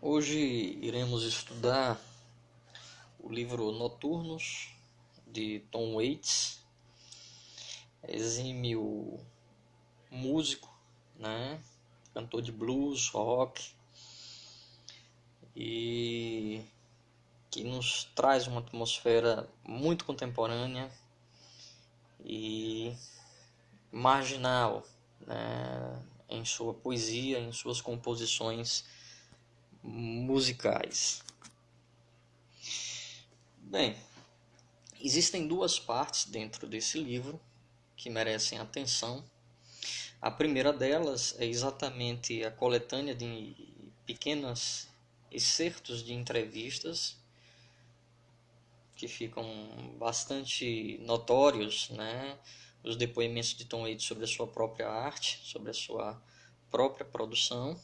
Hoje iremos estudar o livro Noturnos, de Tom Waits, exímio músico, né? Cantor de blues, rock, e que nos traz uma atmosfera muito contemporânea e marginal, né? Em sua poesia, em suas composições musicais. Bem, existem duas partes dentro desse livro que merecem atenção. A primeira delas é exatamente a coletânea de pequenos excertos de entrevistas que ficam bastante notórios, né? Os depoimentos de Tom Waits sobre a sua própria arte, sobre a sua própria produção,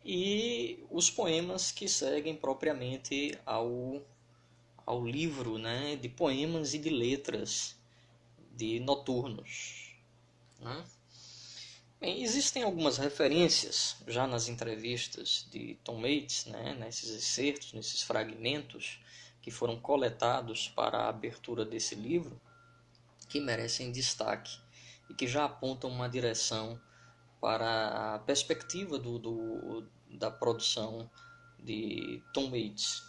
e os poemas que seguem propriamente ao livro, né, de poemas e de letras de Noturnos, né? Bem, existem algumas referências já nas entrevistas de Tom Waits, né, nesses excertos, nesses fragmentos que foram coletados para a abertura desse livro, que merecem destaque e que já apontam uma direção para a perspectiva da produção de Tom Waits.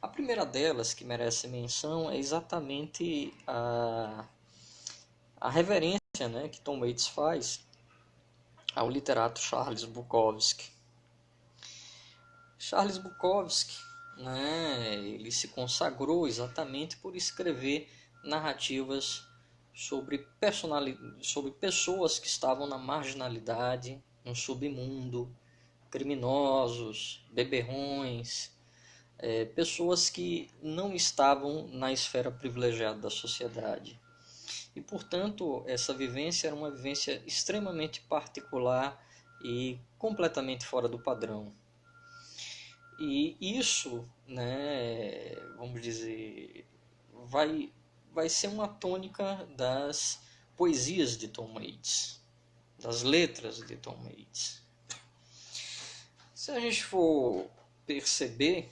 A primeira delas, que merece menção, é exatamente a reverência, né, que Tom Waits faz ao literato Charles Bukowski. Charles Bukowski, né, ele se consagrou exatamente por escrever narrativas sobre pessoas que estavam na marginalidade, no submundo, criminosos, beberrões, pessoas que não estavam na esfera privilegiada da sociedade. E, portanto, essa vivência era uma vivência extremamente particular e completamente fora do padrão. E isso, né, vamos dizer, vai ser uma tônica das poesias de Tom Waits, das letras de Tom Waits. Se a gente for perceber,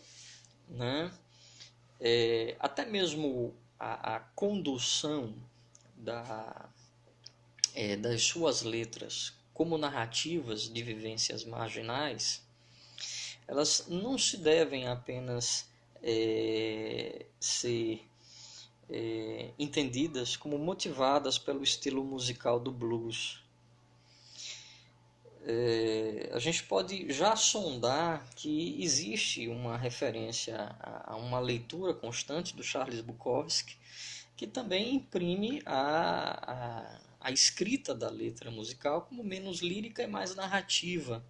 né, até mesmo a condução das suas letras como narrativas de vivências marginais, elas não se devem apenas ser entendidas como motivadas pelo estilo musical do blues. A gente pode já sondar que existe uma referência a uma leitura constante do Charles Bukowski, que também imprime a escrita da letra musical como menos lírica e mais narrativa,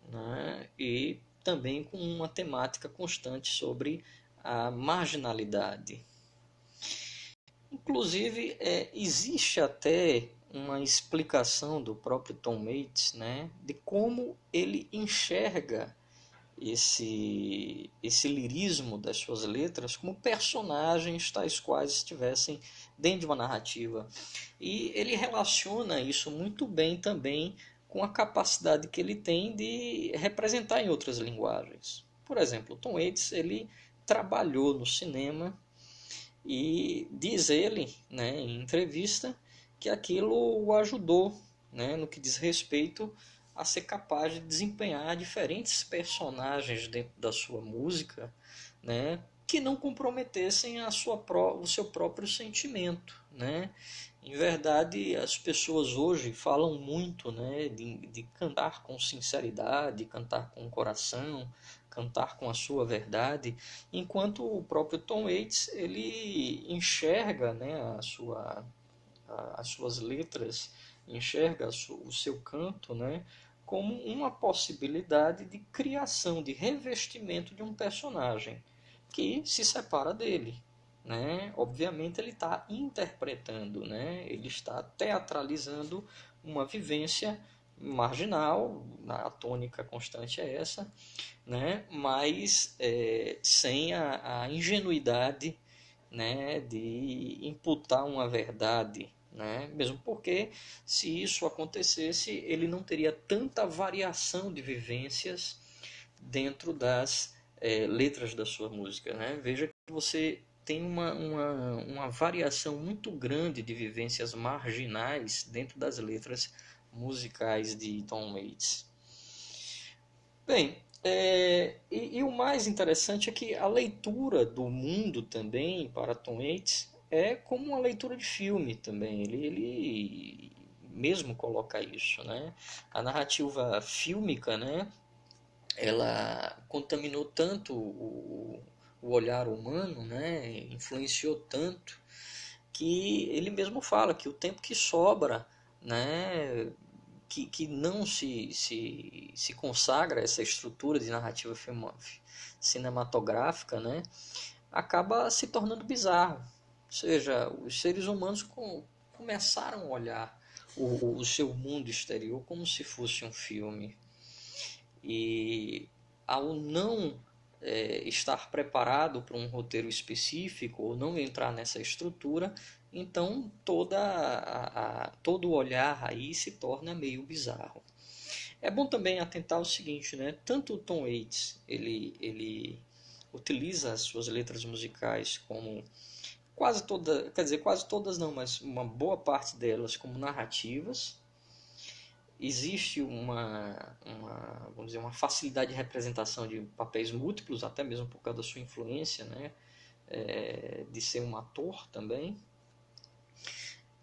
né? E também com uma temática constante sobre a marginalidade. Inclusive, existe até uma explicação do próprio Tom Waits, né, de como ele enxerga esse lirismo das suas letras como personagens tais quais estivessem dentro de uma narrativa. E ele relaciona isso muito bem também com a capacidade que ele tem de representar em outras linguagens. Por exemplo, Tom Waits, ele trabalhou no cinema e diz ele, né, em entrevista, que aquilo o ajudou, né, no que diz respeito a ser capaz de desempenhar diferentes personagens dentro da sua música, né, que não comprometessem o seu próprio sentimento, né? Em verdade, as pessoas hoje falam muito, né, de cantar com sinceridade, cantar com o coração, cantar com a sua verdade, enquanto o próprio Tom Waits ele enxerga, né, as suas letras, enxerga o seu canto, né, como uma possibilidade de criação, de revestimento de um personagem que se separa dele, né? Obviamente ele está interpretando, né? Ele está teatralizando uma vivência marginal, a tônica constante é essa, né? Mas sem a ingenuidade, né, de imputar uma verdade, né? Mesmo porque, se isso acontecesse, ele não teria tanta variação de vivências dentro das letras da sua música, né? Veja que você tem uma variação muito grande de vivências marginais dentro das letras musicais de Tom Waits. Bem, e o mais interessante é que a leitura do mundo também para Tom Waits é como uma leitura de filme também. Ele mesmo coloca isso, né? A narrativa fílmica, né? Ela contaminou tanto o olhar humano, né? Influenciou tanto que ele mesmo fala que o tempo que sobra, né? Que não se consagra essa estrutura de narrativa cinematográfica, né, acaba se tornando bizarro. Ou seja, os seres humanos começaram a olhar o seu mundo exterior como se fosse um filme. E ao não estar preparado para um roteiro específico ou não entrar nessa estrutura, então todo o olhar aí se torna meio bizarro. É bom também atentar ao seguinte, né? Tanto o Tom Waits, ele utiliza as suas letras musicais como quase todas, quer dizer, quase todas não, mas uma boa parte delas como narrativas. Existe vamos dizer, uma facilidade de representação de papéis múltiplos, até mesmo por causa da sua influência, né? De ser um ator também.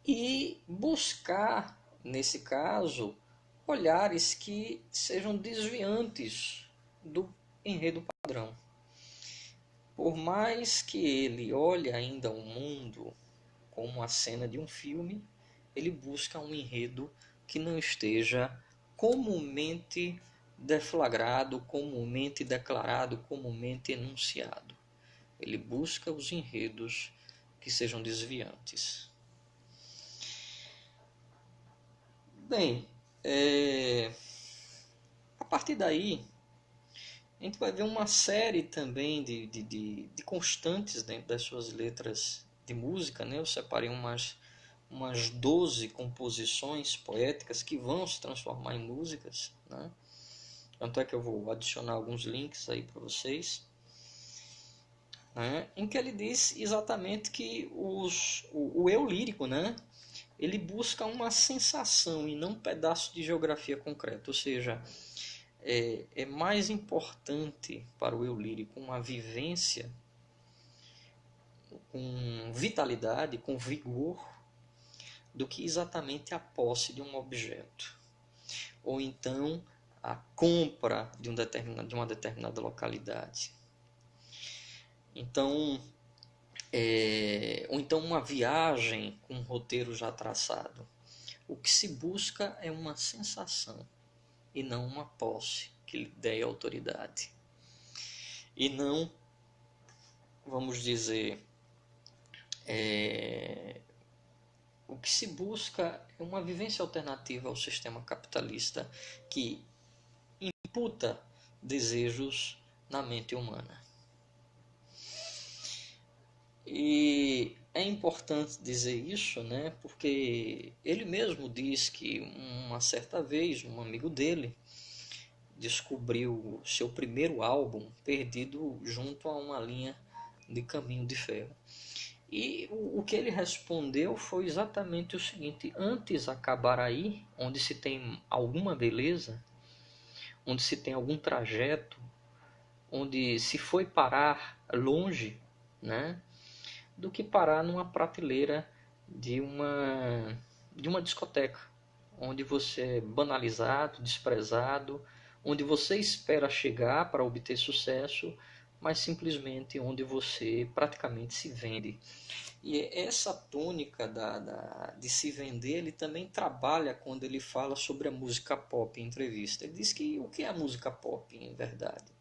E buscar, nesse caso, olhares que sejam desviantes do enredo padrão. Por mais que ele olhe ainda o mundo como a cena de um filme, ele busca um enredo que não esteja comumente deflagrado, comumente declarado, comumente enunciado. Ele busca os enredos que sejam desviantes. Bem, a partir daí, a gente vai ver uma série também de constantes dentro das suas letras de música, né? Eu separei umas 12 composições poéticas que vão se transformar em músicas, né? Tanto é que eu vou adicionar alguns links aí para vocês, né? Em que ele diz exatamente que o eu lírico, né? Ele busca uma sensação e não um pedaço de geografia concreta, ou seja, é mais importante para o eu lírico uma vivência com vitalidade, com vigor, do que exatamente a posse de um objeto, ou então a compra de uma determinada localidade. Então, ou então uma viagem com um roteiro já traçado. O que se busca é uma sensação e não uma posse que lhe dê autoridade. E não, vamos dizer, o que se busca é uma vivência alternativa ao sistema capitalista que imputa desejos na mente humana. E é importante dizer isso, né? Porque ele mesmo diz que uma certa vez um amigo dele descobriu seu primeiro álbum perdido junto a uma linha de caminho de ferro. E o que ele respondeu foi exatamente o seguinte: antes acabar aí, onde se tem alguma beleza, onde se tem algum trajeto, onde se foi parar longe, né, do que parar numa prateleira de uma discoteca, onde você é banalizado, desprezado, onde você espera chegar para obter sucesso, mas simplesmente onde você praticamente se vende. E essa tônica de se vender, ele também trabalha quando ele fala sobre a música pop em entrevista. Ele diz que o que é a música pop, em verdade?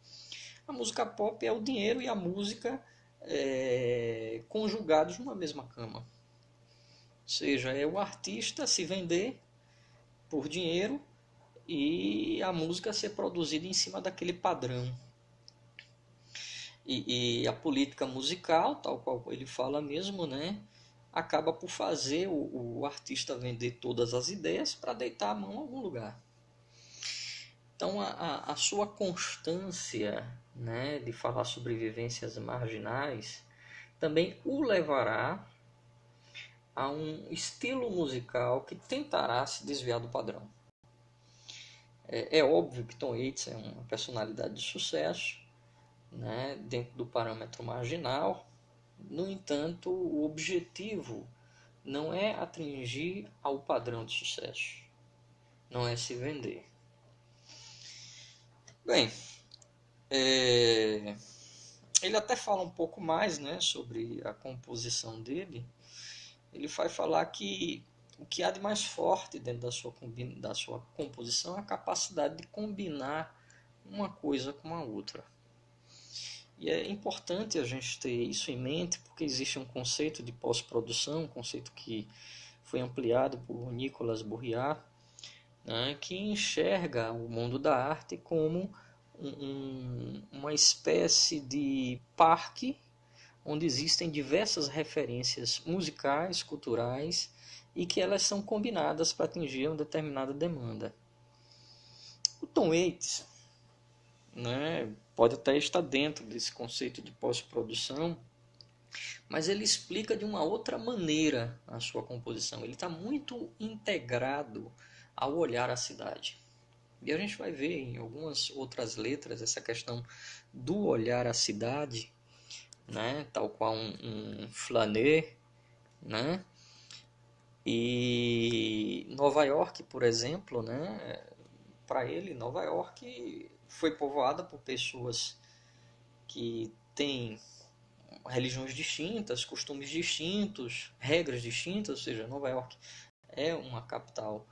A música pop é o dinheiro e a música conjugados numa mesma cama. Ou seja, é o artista se vender por dinheiro e a música ser produzida em cima daquele padrão. E a política musical, tal qual ele fala mesmo, né, acaba por fazer o artista vender todas as ideias para deitar a mão em algum lugar. Então, a sua constância, né, de falar sobre vivências marginais também o levará a um estilo musical que tentará se desviar do padrão. É óbvio que Tom Waits é uma personalidade de sucesso, né, dentro do parâmetro marginal. No entanto, o objetivo não é atingir ao padrão de sucesso, não é se vender. Bem, ele até fala um pouco mais, né, sobre a composição dele. Ele vai falar que o que há de mais forte dentro da sua composição é a capacidade de combinar uma coisa com a outra. E é importante a gente ter isso em mente, porque existe um conceito de pós-produção, um conceito que foi ampliado por Nicolas Bourriat, né, que enxerga o mundo da arte como uma espécie de parque onde existem diversas referências musicais, culturais, e que elas são combinadas para atingir uma determinada demanda. O Tom Waits, né, pode até estar dentro desse conceito de pós-produção, mas ele explica de uma outra maneira a sua composição. Ele está muito integrado ao olhar a cidade. E a gente vai ver em algumas outras letras essa questão do olhar a cidade, né, tal qual um flaneur, né? E Nova York, por exemplo, né, para ele, Nova York foi povoada por pessoas que têm religiões distintas, costumes distintos, regras distintas, ou seja, Nova York é uma capital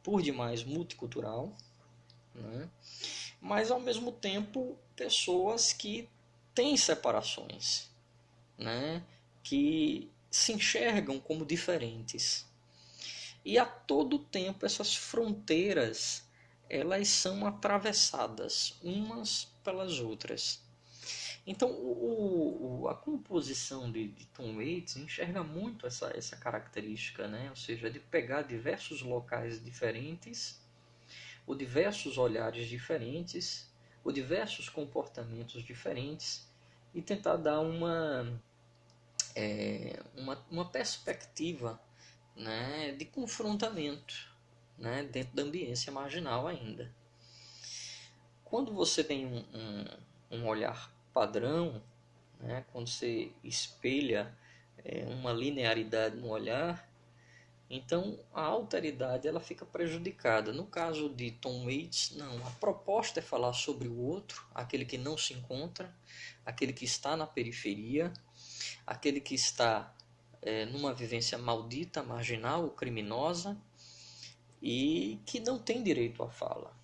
por demais multicultural, né? Mas ao mesmo tempo pessoas que têm separações, né, que se enxergam como diferentes. E a todo tempo essas fronteiras elas são atravessadas umas pelas outras. Então a composição de Tom Waits enxerga muito essa característica, né? Ou seja, de pegar diversos locais diferentes, ou diversos olhares diferentes, ou diversos comportamentos diferentes, e tentar dar uma perspectiva, né, de confrontamento, né, dentro da ambiência marginal ainda. Quando você tem um olhar padrão, né, quando você espelha uma linearidade no olhar, então a alteridade ela fica prejudicada. No caso de Tom Waits, não. A proposta é falar sobre o outro, aquele que não se encontra, aquele que está na periferia, aquele que está numa vivência maldita, marginal ou criminosa e que não tem direito à fala.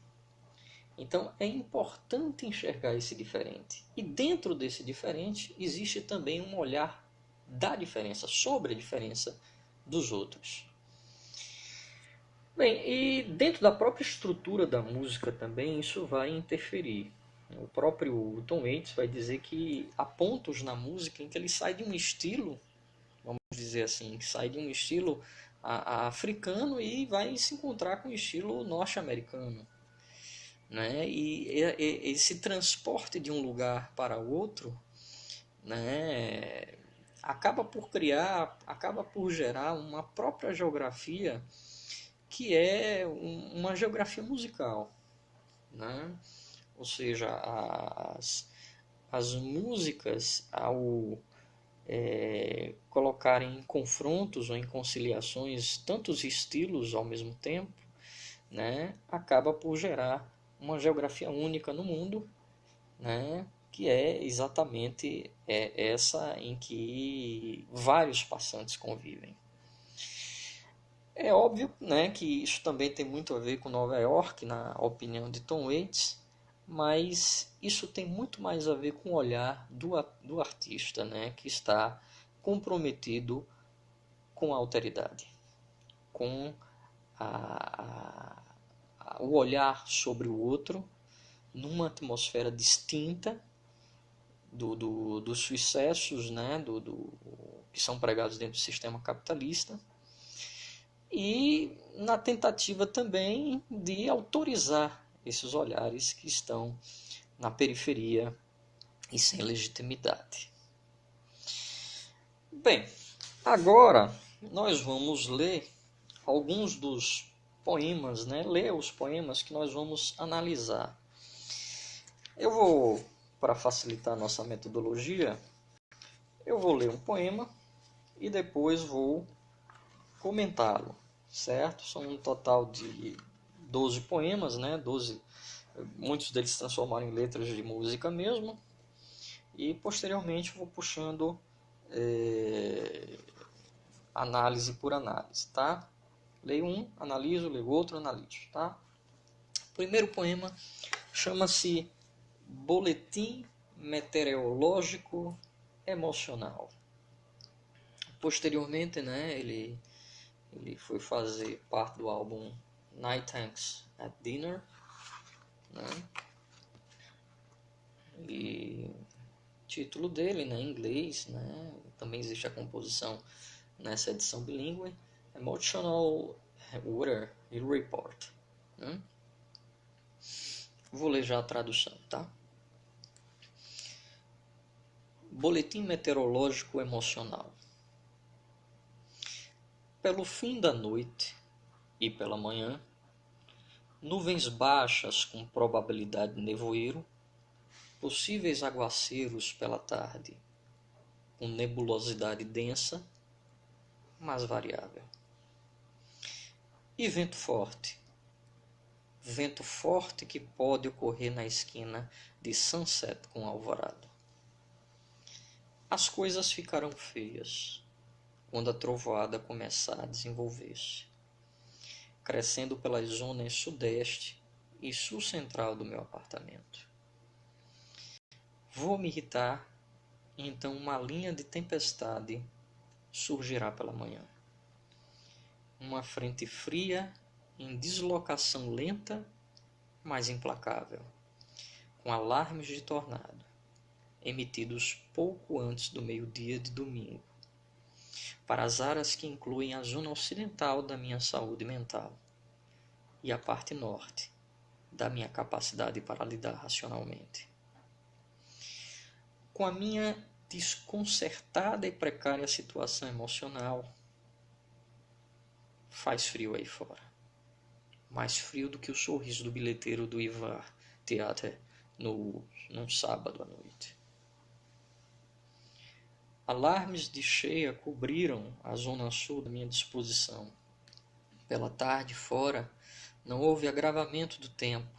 Então é importante enxergar esse diferente. E dentro desse diferente existe também um olhar da diferença, sobre a diferença dos outros. Bem, e dentro da própria estrutura da música também isso vai interferir. O próprio Tom Waits vai dizer que há pontos na música em que ele sai de um estilo, vamos dizer assim, sai de um estilo africano e vai se encontrar com o estilo norte-americano, né? E esse transporte de um lugar para outro, né, acaba por gerar uma própria geografia que é uma geografia musical, né? Ou seja, as músicas ao colocarem em confrontos ou em conciliações tantos estilos ao mesmo tempo, né, acaba por gerar uma geografia única no mundo, né, que é exatamente essa em que vários passantes convivem. É óbvio, né, que isso também tem muito a ver com Nova York, na opinião de Tom Waits, mas isso tem muito mais a ver com o olhar do artista, né, que está comprometido com a alteridade, com o olhar sobre o outro numa atmosfera distinta dos sucessos, né, que são pregados dentro do sistema capitalista, e na tentativa também de autorizar esses olhares que estão na periferia e sem legitimidade. Bem, agora nós vamos ler alguns dos poemas, né? Ler os poemas que nós vamos analisar. Eu vou, para facilitar a nossa metodologia, eu vou ler um poema e depois vou comentá-lo, certo? São um total de 12 poemas, né? 12, muitos deles se transformaram em letras de música mesmo, e posteriormente vou puxando análise por análise, tá? Leio um, analiso, leio outro, analiso, tá? O primeiro poema chama-se Boletim Meteorológico Emocional. Posteriormente, né, ele foi fazer parte do álbum Night Tanks at Dinner, né? E o título dele, né, em inglês, né, também existe a composição nessa edição bilíngue, Emotional Weather Report, né? Vou ler já a tradução, tá? Boletim Meteorológico Emocional. Pelo fim da noite e pela manhã, nuvens baixas com probabilidade de nevoeiro, possíveis aguaceiros pela tarde, com nebulosidade densa, mas variável. E vento forte que pode ocorrer na esquina de Sunset com Alvorada. As coisas ficarão feias quando a trovoada começar a desenvolver-se, crescendo pelas zonas sudeste e sul central do meu apartamento. Vou me irritar e então uma linha de tempestade surgirá pela manhã. Uma frente fria em deslocação lenta, mas implacável, com alarmes de tornado, emitidos pouco antes do meio-dia de domingo, para as áreas que incluem a zona ocidental da minha saúde mental e a parte norte da minha capacidade para lidar racionalmente. Com a minha desconcertada e precária situação emocional, faz frio aí fora. Mais frio do que o sorriso do bilheteiro do Ivar Theater num sábado à noite. Alarmes de cheia cobriram a zona sul da minha disposição. Pela tarde fora, não houve agravamento do tempo,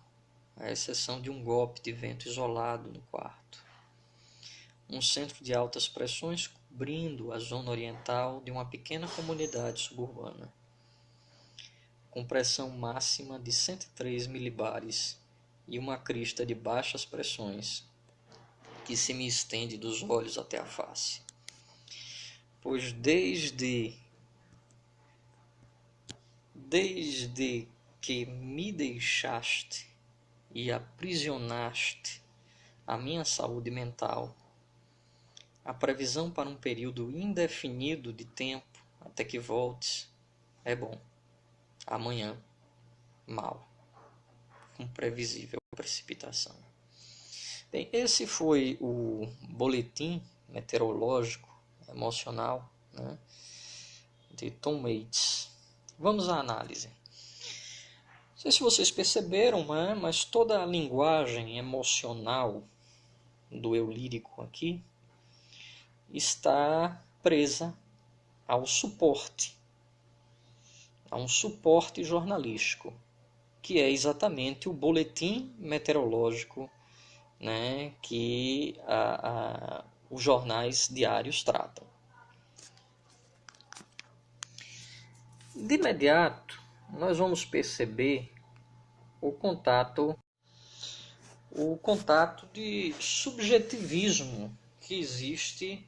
à exceção de um golpe de vento isolado no quarto. Um centro de altas pressões cobrindo a zona oriental de uma pequena comunidade suburbana, com pressão máxima de 103 milibares e uma crista de baixas pressões que se me estende dos olhos até a face. Pois desde que me deixaste e aprisionaste a minha saúde mental, a previsão para um período indefinido de tempo até que voltes é bom. Amanhã, mal, com previsível precipitação. Bem, esse foi o boletim meteorológico emocional, né, de Tom Waits. Vamos à análise. Não sei se vocês perceberam, né, mas toda a linguagem emocional do eu lírico aqui está presa ao suporte, a um suporte jornalístico, que é exatamente o boletim meteorológico, né, que os jornais diários tratam. De imediato, nós vamos perceber o contato de subjetivismo que existe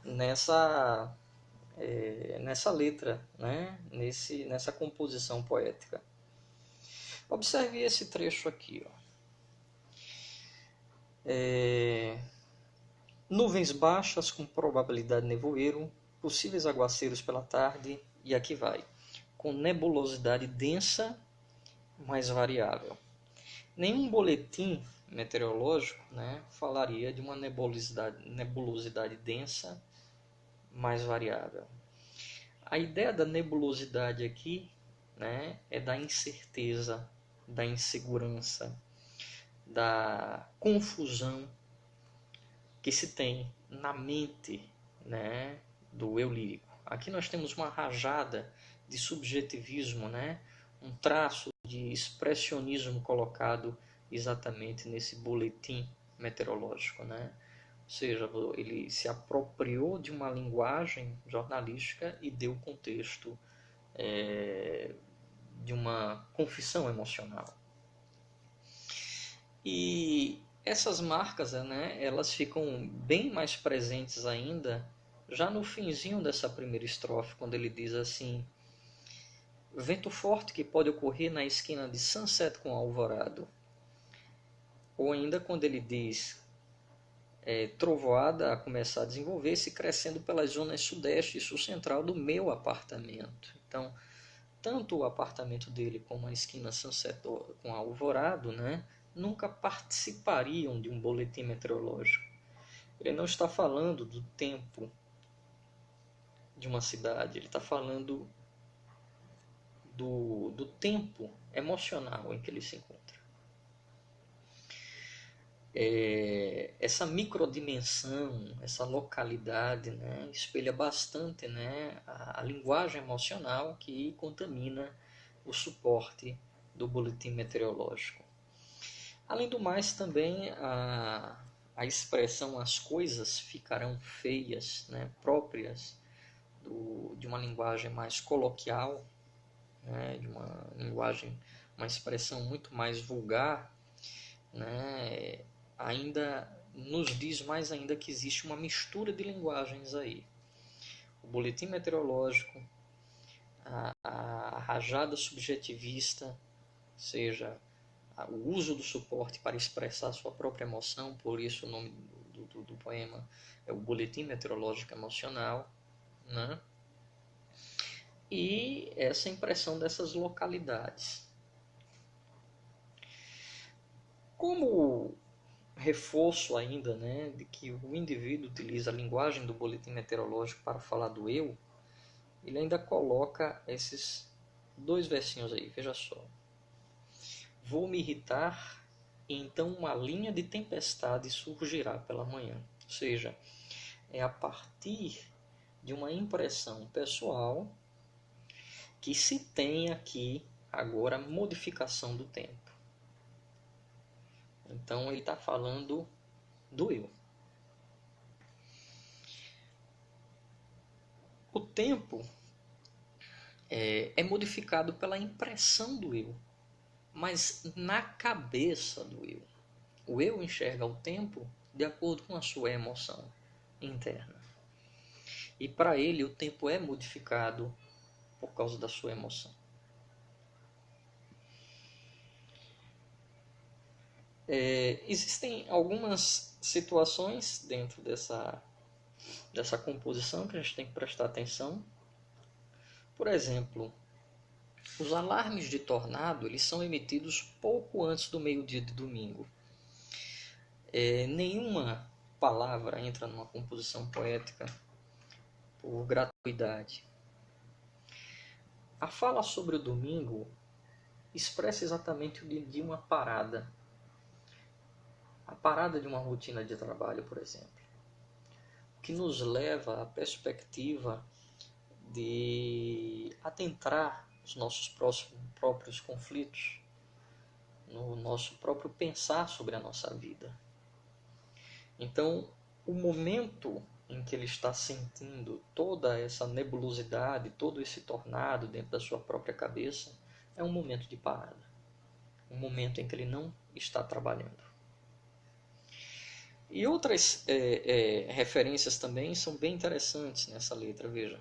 nessa letra, né? Nessa composição poética. Observe esse trecho aqui. Nuvens baixas com probabilidade de nevoeiro, possíveis aguaceiros pela tarde, e aqui vai, com nebulosidade densa, mais variável. Nenhum boletim meteorológico, né, falaria de uma nebulosidade densa, mais variável. A ideia da nebulosidade aqui, né, é da incerteza, da insegurança, da confusão que se tem na mente, né, do eu lírico. Aqui nós temos uma rajada de subjetivismo, né, um traço de expressionismo colocado exatamente nesse boletim meteorológico, né? Ou seja, ele se apropriou de uma linguagem jornalística e deu contexto de uma confissão emocional. E essas marcas, né, elas ficam bem mais presentes ainda já no finzinho dessa primeira estrofe, quando ele diz assim: vento forte que pode ocorrer na esquina de Sunset com Alvorado. Ou ainda quando ele diz trovoada a começar a desenvolver-se, crescendo pelas zonas sudeste e sul central do meu apartamento. Então, tanto o apartamento dele como a esquina Sunset com Alvorado, né, nunca participariam de um boletim meteorológico. Ele não está falando do tempo de uma cidade, ele está falando do tempo emocional em que ele se encontra. Essa microdimensão, essa localidade, né, espelha bastante, né, a linguagem emocional que contamina o suporte do boletim meteorológico. Além do mais, também a expressão as coisas ficarão feias, né, próprias de uma linguagem mais coloquial, né, de uma linguagem, uma expressão muito mais vulgar, né, ainda nos diz mais ainda que existe uma mistura de linguagens aí. O boletim meteorológico, a rajada subjetivista, seja, o uso do suporte para expressar a sua própria emoção, por isso o nome do poema é o Boletim Meteorológico Emocional, né? E essa impressão dessas localidades. Como reforço ainda, né, de que o indivíduo utiliza a linguagem do boletim meteorológico para falar do eu, ele ainda coloca esses dois versinhos aí, veja só. Vou me irritar e então uma linha de tempestade surgirá pela manhã. Ou seja, é a partir de uma impressão pessoal que se tem aqui agora a modificação do tempo. Então ele está falando do eu. O tempo é modificado pela impressão do eu, mas na cabeça do eu. O eu enxerga o tempo de acordo com a sua emoção interna. E para ele o tempo é modificado por causa da sua emoção. Existem algumas situações dentro dessa composição que a gente tem que prestar atenção. Por exemplo, os alarmes de tornado eles são emitidos pouco antes do meio-dia de domingo. Nenhuma palavra entra numa composição poética por gratuidade. A fala sobre o domingo expressa exatamente o de uma parada. A parada de uma rotina de trabalho, por exemplo, que nos leva à perspectiva de adentrar os nossos próprios conflitos, no nosso próprio pensar sobre a nossa vida. Então, o momento em que ele está sentindo toda essa nebulosidade, todo esse tornado dentro da sua própria cabeça, é um momento de parada. Um momento em que ele não está trabalhando. E outras referências também são bem interessantes nessa letra, veja.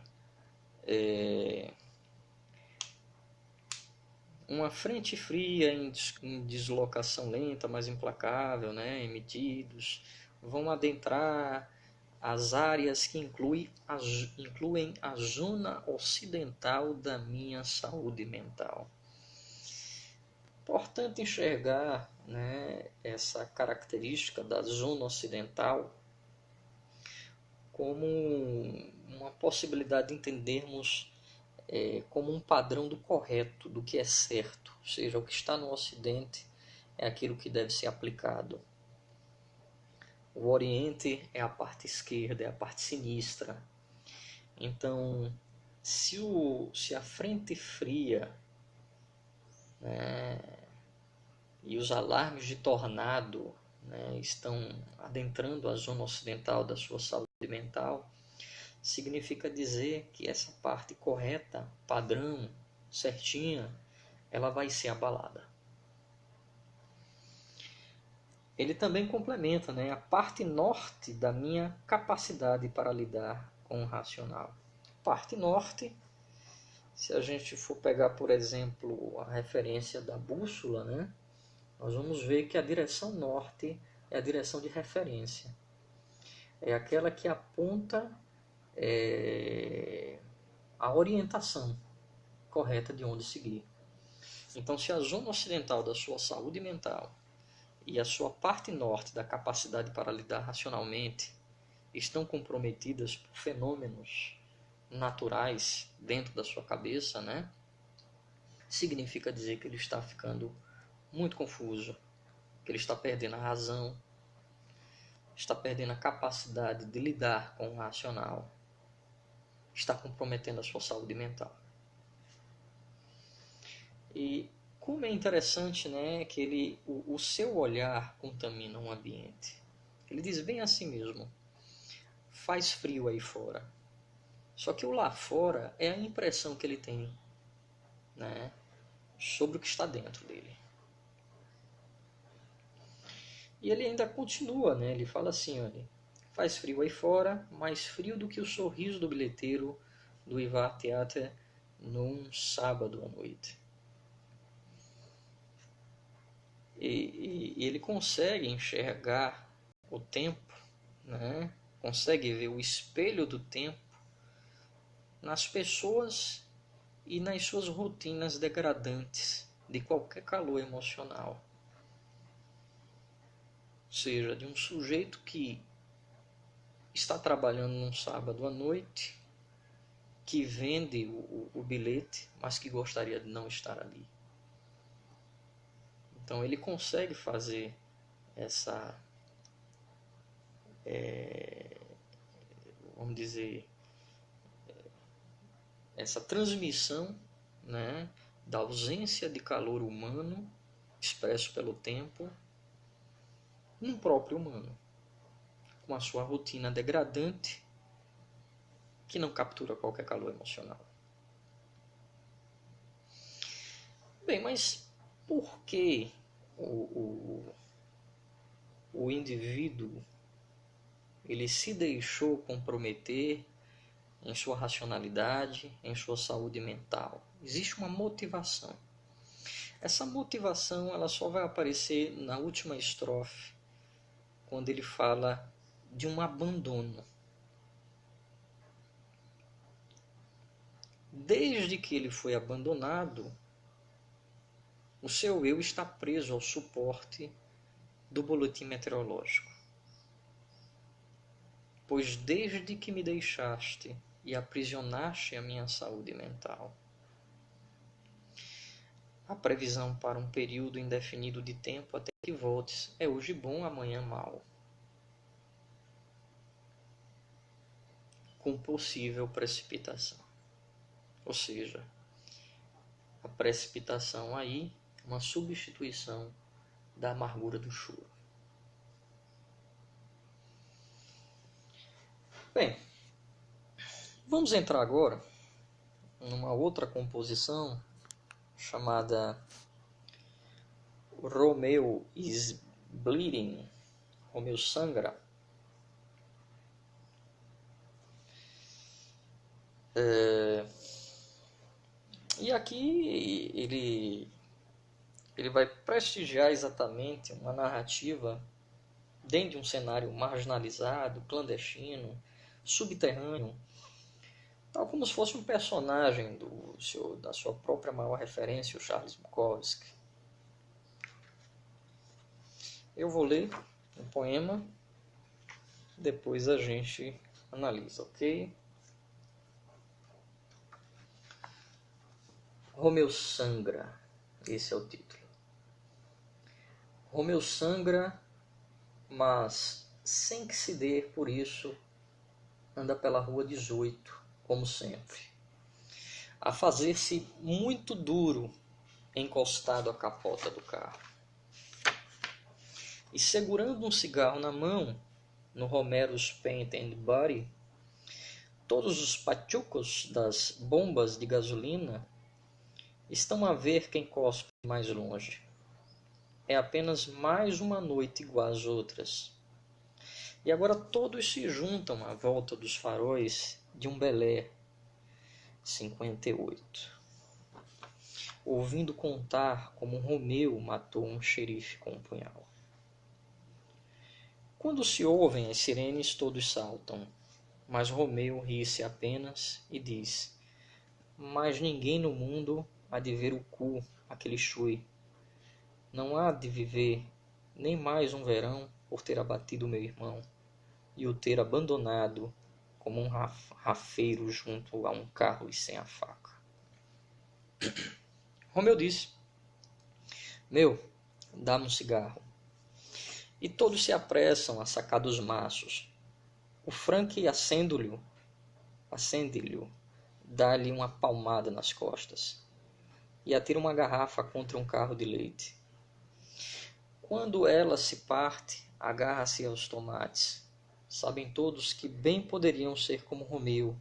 Uma frente fria em deslocação lenta, mas implacável, né? Emitidos, vão adentrar as áreas que incluem a zona ocidental da minha saúde mental. Importante enxergar, né, essa característica da zona ocidental como uma possibilidade de entendermos como um padrão do correto, do que é certo. Ou seja, o que está no Ocidente é aquilo que deve ser aplicado. O Oriente é a parte esquerda, é a parte sinistra. Então, se a frente fria, né, e os alarmes de tornado, né, estão adentrando a zona ocidental da sua saúde mental, significa dizer que essa parte correta, padrão, certinha, ela vai ser abalada. Ele também complementa, né, a parte norte da minha capacidade para lidar com o racional. Parte norte, se a gente for pegar, por exemplo, a referência da bússola, né, nós vamos ver que a direção norte é a direção de referência. É aquela que aponta a orientação correta de onde seguir. Então, se a zona ocidental da sua saúde mental e a sua parte norte da capacidade para lidar racionalmente estão comprometidas por fenômenos naturais dentro da sua cabeça, né? Significa dizer que ele está ficando muito confuso, que ele está perdendo a razão, está perdendo a capacidade de lidar com o racional, está comprometendo a sua saúde mental. E como é interessante, né, que o seu olhar contamina um ambiente. Ele diz bem assim mesmo: faz frio aí fora. Só que o lá fora é a impressão que ele tem, né, sobre o que está dentro dele. E ele ainda continua, né, ele fala assim, olha, faz frio aí fora, mais frio do que o sorriso do bilheteiro do Ivar Theater num sábado à noite. E ele consegue enxergar o tempo, né, consegue ver o espelho do tempo nas pessoas e nas suas rotinas degradantes de qualquer calor emocional. Ou seja, de um sujeito que está trabalhando num sábado à noite, que vende o bilhete, mas que gostaria de não estar ali. Então ele consegue fazer essa, vamos dizer, essa transmissão, né, da ausência de calor humano expresso pelo tempo num próprio humano, com a sua rotina degradante que não captura qualquer calor emocional. Bem, mas por que o indivíduo ele se deixou comprometer em sua racionalidade, em sua saúde mental? Existe uma motivação. Essa motivação ela só vai aparecer na última estrofe, quando ele fala de um abandono. Desde que ele foi abandonado, o seu eu está preso ao suporte do boletim meteorológico. Pois desde que me deixaste e aprisionaste a minha saúde mental, a previsão para um período indefinido de tempo até que voltes é hoje bom, amanhã mal, com possível precipitação. Ou seja, a precipitação aí é uma substituição da amargura do choro. Bem, vamos entrar agora numa outra composição chamada Romeo is Bleeding, Romeu sangra. E aqui ele vai prestigiar exatamente uma narrativa dentro de um cenário marginalizado, clandestino, subterrâneo, tal como se fosse um personagem da sua própria maior referência, o Charles Bukowski. Eu vou ler um poema, depois a gente analisa, ok? Romeu sangra, esse é o título. Romeu sangra, mas sem que se dê por isso, anda pela rua 18, como sempre, a fazer-se muito duro encostado à capota do carro. E segurando um cigarro na mão, no Romero's Paint and Body, todos os pachucos das bombas de gasolina estão a ver quem cospe mais longe. É apenas mais uma noite igual às outras. E agora todos se juntam à volta dos faróis de um Belé 58, ouvindo contar como Romeu matou um xerife com um punhal. Quando se ouvem as sirenes, todos saltam, mas Romeu ri-se apenas e diz: mas ninguém no mundo há de ver o cu, aquele chui. Não há de viver nem mais um verão por ter abatido meu irmão e o ter abandonado como um rafeiro junto a um carro e sem a faca. Romeu disse: meu, dá-me um cigarro. E todos se apressam a sacar dos maços. O Frank acende-lhe, dá-lhe uma palmada nas costas e atira uma garrafa contra um carro de leite. Quando ela se parte, agarra-se aos tomates. Sabem todos que bem poderiam ser como Romeu,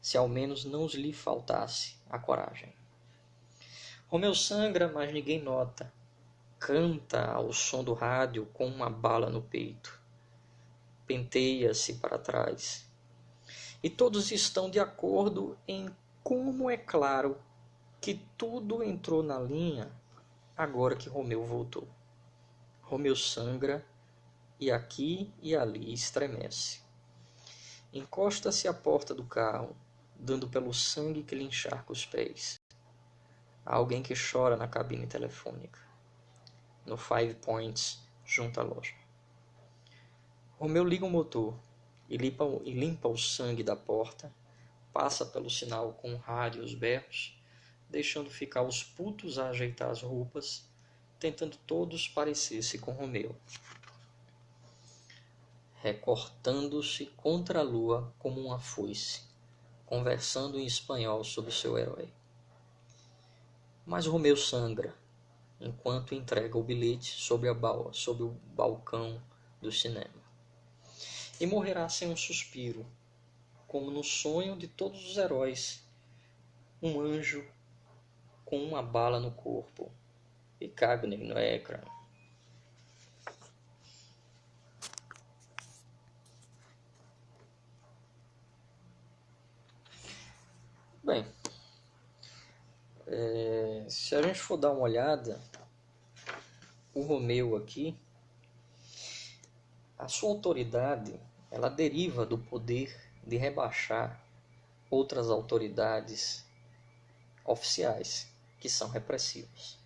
se ao menos não lhe faltasse a coragem. Romeu sangra, mas ninguém nota. Canta ao som do rádio com uma bala no peito. Penteia-se para trás. E todos estão de acordo em como é claro que tudo entrou na linha agora que Romeu voltou. Romeu sangra e aqui e ali estremece. Encosta-se à porta do carro, dando pelo sangue que lhe encharca os pés. Há alguém que chora na cabine telefônica, no Five Points, junto à loja. Romeu liga o motor e limpa o sangue da porta, passa pelo sinal com o rádio e os berros, deixando ficar os putos a ajeitar as roupas, tentando todos parecer-se com Romeu. Recortando-se contra a lua como uma foice, conversando em espanhol sobre seu herói. Mas Romeu sangra, enquanto entrega o bilhete sobre o balcão do cinema. E morrerá sem um suspiro, como no sonho de todos os heróis, um anjo com uma bala no corpo e cagne no ecrã. Bem, se a gente for dar uma olhada, o Romeu aqui, a sua autoridade, ela deriva do poder de rebaixar outras autoridades oficiais que são repressivas.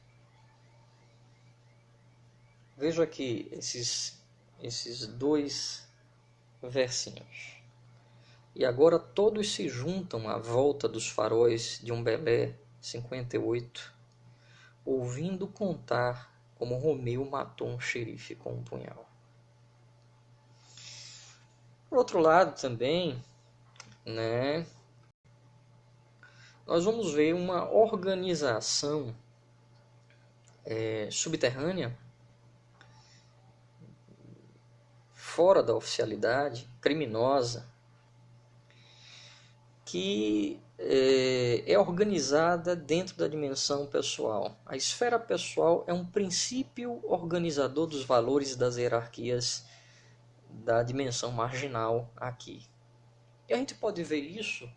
Veja aqui esses dois versinhos. E agora todos se juntam à volta dos faróis de um Belé 58, ouvindo contar como Romeu matou um xerife com um punhal. Por outro lado também, nós vamos ver uma organização subterrânea, fora da oficialidade, criminosa, que é organizada dentro da dimensão pessoal. A esfera pessoal é um princípio organizador dos valores das hierarquias da dimensão marginal aqui. E a gente pode ver isso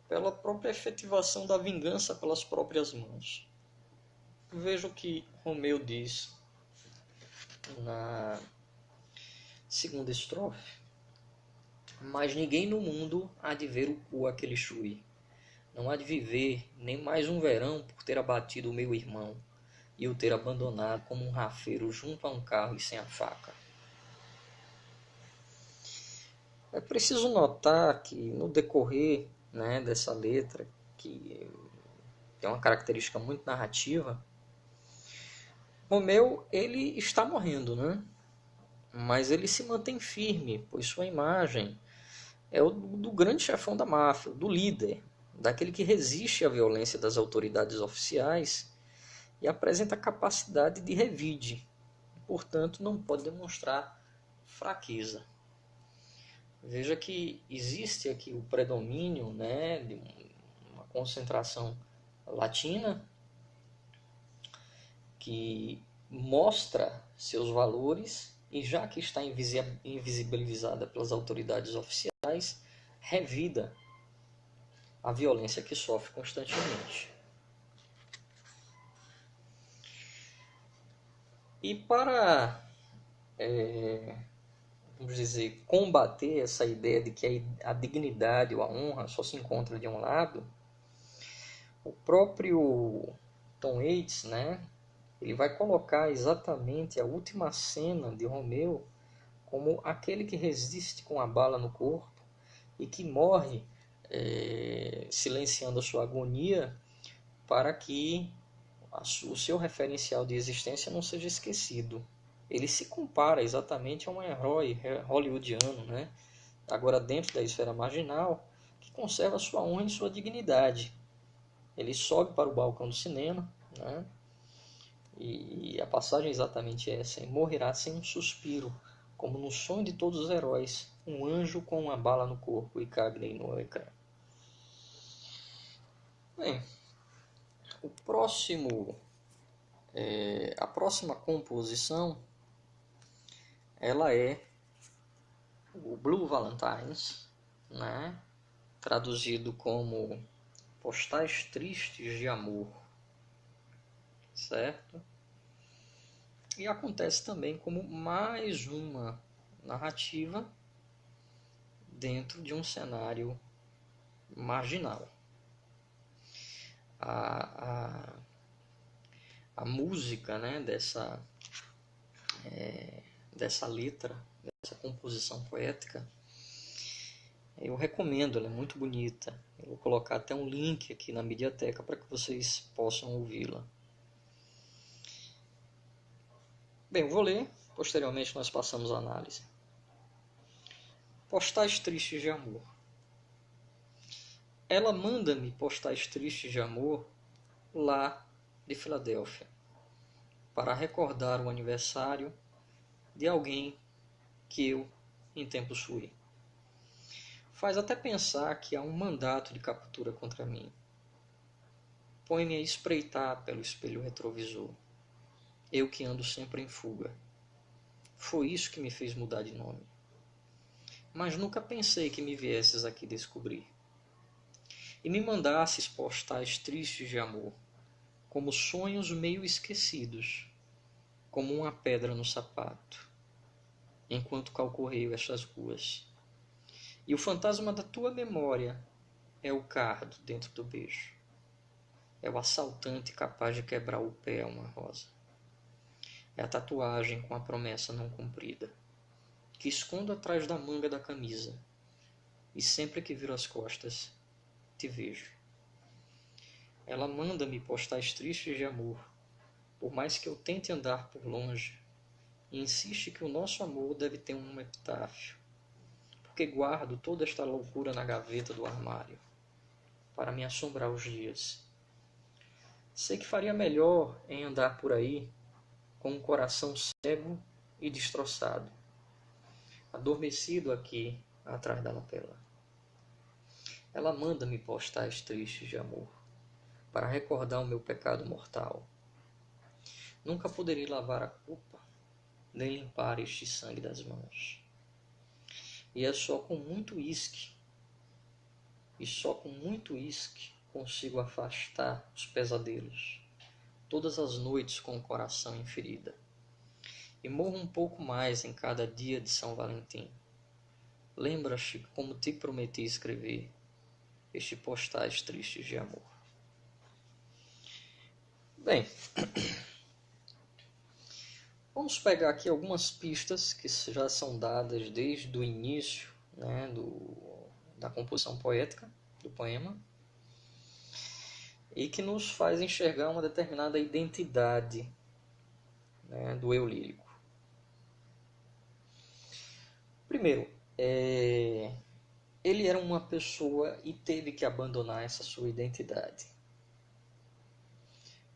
pela própria efetivação da vingança pelas próprias mãos. Veja o que Romeu diz Segunda estrofe. Mas ninguém no mundo há de ver o cu aquele chui. Não há de viver nem mais um verão por ter abatido o meu irmão e o ter abandonado como um rafeiro junto a um carro e sem a faca. É preciso notar que no decorrer, né, dessa letra, que tem uma característica muito narrativa, Romeu ele está morrendo, né? Mas ele se mantém firme, pois sua imagem é o do grande chefão da máfia, do líder, daquele que resiste à violência das autoridades oficiais e apresenta capacidade de revide, portanto não pode demonstrar fraqueza. Veja que existe aqui o predomínio, né, de uma concentração latina que mostra seus valores e, já que está invisibilizada pelas autoridades oficiais, revida a violência que sofre constantemente. E para, vamos dizer, combater essa ideia de que a dignidade ou a honra só se encontra de um lado, o próprio Tom Waits, né, ele vai colocar exatamente a última cena de Romeu como aquele que resiste com a bala no corpo e que morre silenciando a sua agonia para que o seu referencial de existência não seja esquecido. Ele se compara exatamente a um herói hollywoodiano, né? Agora dentro da esfera marginal, que conserva sua honra e sua dignidade. Ele sobe para o balcão do cinema, né? E a passagem é exatamente essa: e morrerá sem um suspiro, como no sonho de todos os heróis, um anjo com uma bala no corpo e Cagney no ecrã. Bem, a próxima composição, ela é o Blue Valentines, né? Traduzido como Postais Tristes de Amor, certo? E acontece também como mais uma narrativa dentro de um cenário marginal. A música, né, dessa letra, dessa composição poética, eu recomendo, ela é muito bonita. Eu vou colocar até um link aqui na Mediateca para que vocês possam ouvi-la. Bem, eu vou ler, posteriormente nós passamos a análise. Postais tristes de amor. Ela manda-me postais tristes de amor lá de Filadélfia, para recordar o aniversário de alguém que eu em tempos fui. Faz até pensar que há um mandato de captura contra mim. Põe-me a espreitar pelo espelho retrovisor. Eu que ando sempre em fuga. Foi isso que me fez mudar de nome. Mas nunca pensei que me viesses aqui descobrir. E me mandasses postais tristes de amor, como sonhos meio esquecidos, como uma pedra no sapato, enquanto calcorreio estas ruas. E o fantasma da tua memória é o cardo dentro do beijo. É o assaltante capaz de quebrar o pé a uma rosa. É a tatuagem com a promessa não cumprida, que escondo atrás da manga da camisa, e sempre que viro as costas, te vejo. Ela manda-me postais tristes de amor, por mais que eu tente andar por longe, e insiste que o nosso amor deve ter um epitáfio, porque guardo toda esta loucura na gaveta do armário, para me assombrar os dias. Sei que faria melhor em andar por aí com um coração cego e destroçado, adormecido aqui atrás da lapela. Ela manda-me postais tristes de amor, para recordar o meu pecado mortal. Nunca poderei lavar a culpa, nem limpar este sangue das mãos. E é só com muito uísque, consigo afastar os pesadelos, todas as noites com o coração em ferida. e morro um pouco mais em cada dia de São Valentim. Lembra-te como te prometi escrever estes postais tristes de amor. Bem, vamos pegar aqui algumas pistas que já são dadas desde o início, né, da composição poética do poema, e que nos faz enxergar uma determinada identidade, né, do eu lírico. Primeiro, ele era uma pessoa e teve que abandonar essa sua identidade.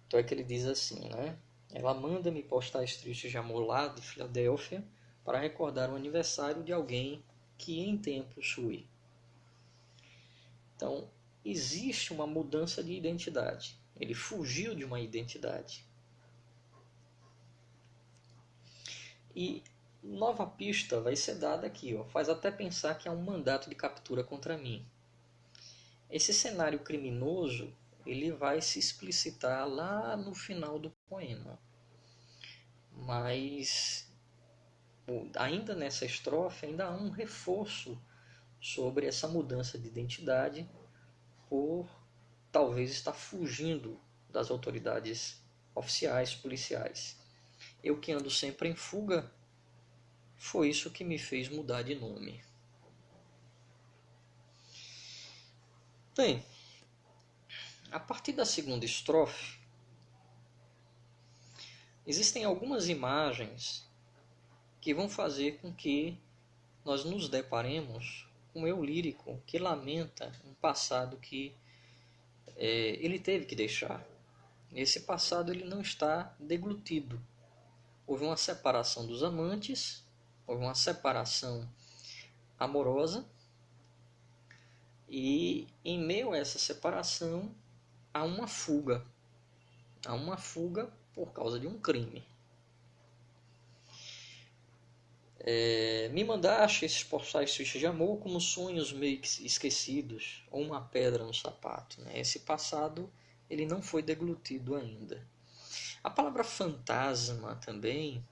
Então é que ele diz assim, né? Ela manda-me postais tristes de amor lá de Filadélfia para recordar o aniversário de alguém que em tempos fui. Então, existe uma mudança de identidade. Ele fugiu de uma identidade. E nova pista vai ser dada aqui, ó. Faz até pensar que há um mandato de captura contra mim. Esse cenário criminoso ele vai se explicitar lá no final do poema. Mas ainda nessa estrofe ainda há um reforço sobre essa mudança de identidade por talvez estar fugindo das autoridades oficiais, policiais. Eu que ando sempre em fuga, foi isso que me fez mudar de nome. Bem, a partir da segunda estrofe, existem algumas imagens que vão fazer com que nós nos deparemos com um eu lírico que lamenta um passado que ele teve que deixar. Esse passado ele não está deglutido. Houve uma separação dos amantes, houve uma separação amorosa, e em meio a essa separação há uma fuga. Há uma fuga por causa de um crime. Me mandaste esses postais tristes de amor como sonhos meio esquecidos ou uma pedra no sapato. Né? Esse passado ele não foi deglutido ainda. A palavra fantasma também,